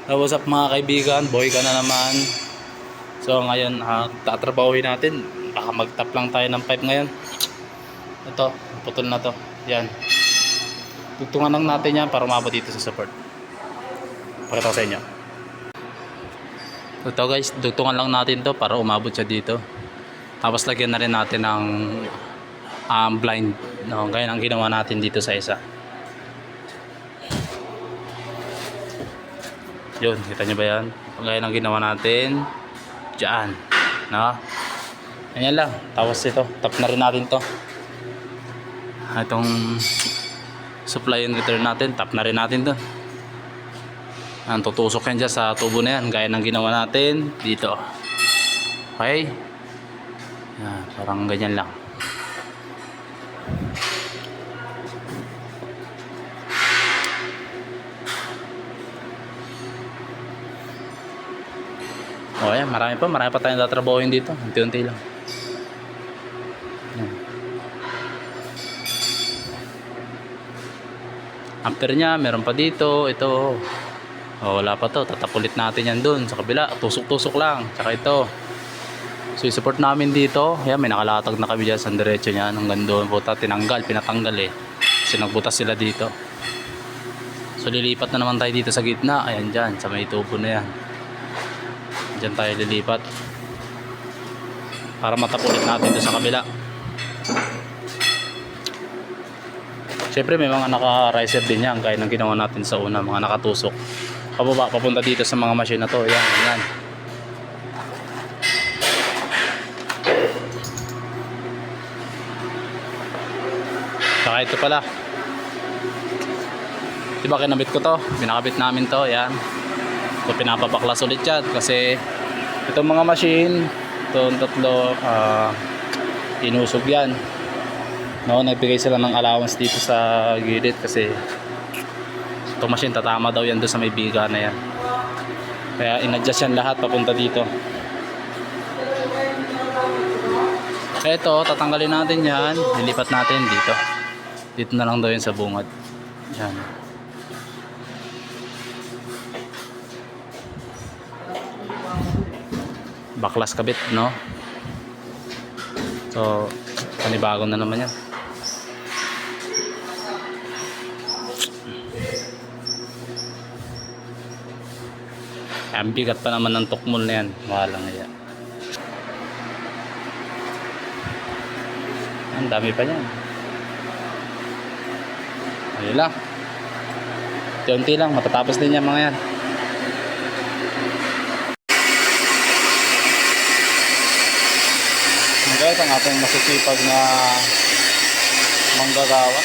What's up mga kaibigan, boy ka na naman. So ngayon, tatrabahuin natin. Baka mag-tap lang tayo ng pipe ngayon. Ito, putol na to. Yan. Tugtungan lang natin yan para umabot dito sa support. Pakita ko sa inyo. Ito guys, tugtungan lang natin to para umabot siya dito. Tapos lagyan na rin natin ng blind. No, gaya ang ginawa natin dito sa isa. Yun, kita nyo ba yan? Gaya ng ginawa natin dyan, no? Ganyan lang. Tapos ito, tap na rin natin to. Itong supply and return natin, tap na rin natin to. Tutusok yan dyan sa tubo na yan, gaya ng ginawa natin dito. Okay? Yan, parang ganyan lang. O yan, marami pa tayong tatrabahuin dito. Unti-unti lang. Yan. After nya, meron pa dito. Ito. O, wala pa to. Tatapulit natin yan dun sa kabila. Tusok-tusok lang. Tsaka ito. So, i-support namin dito. Yan, may nakalatag na kami dyan sa diretso nya. Hanggang doon. Puta, pinatanggal eh. Kasi nagbutas sila dito. So, lilipat na naman tayo dito sa gitna. Ayan dyan, sa may tubo na yan. Diyan tayo lilipat para matapulit natin doon sa kabila. Siyempre may mga naka-riser din yan gaya ng ginawa natin sa una, mga nakatusok pababa papunta dito sa mga machine na to. Yan, yan. Saka ito pala, diba kinabit ko to, pinakabit namin to. Yan, so pinapabaklas ulit yan kasi itong mga machine itong tatlo inusog yan, no? Nagbigay sila ng allowance dito sa gilid kasi itong machine tatama daw yan doon sa may biga na yan, kaya in-adjust yan lahat papunta dito. Kaya ito tatanggalin natin yan, nilipat natin dito na lang daw yan sa bungad. Yan. Baklas kabit, no? So panibago na naman yan. Ang bigat pa naman ng tukmol na yan, walang yan. Ang dami pa yan. Ayun lang, unti lang, matatapos din yan mga yan. Guys, ang ating masisipag na manggagawa.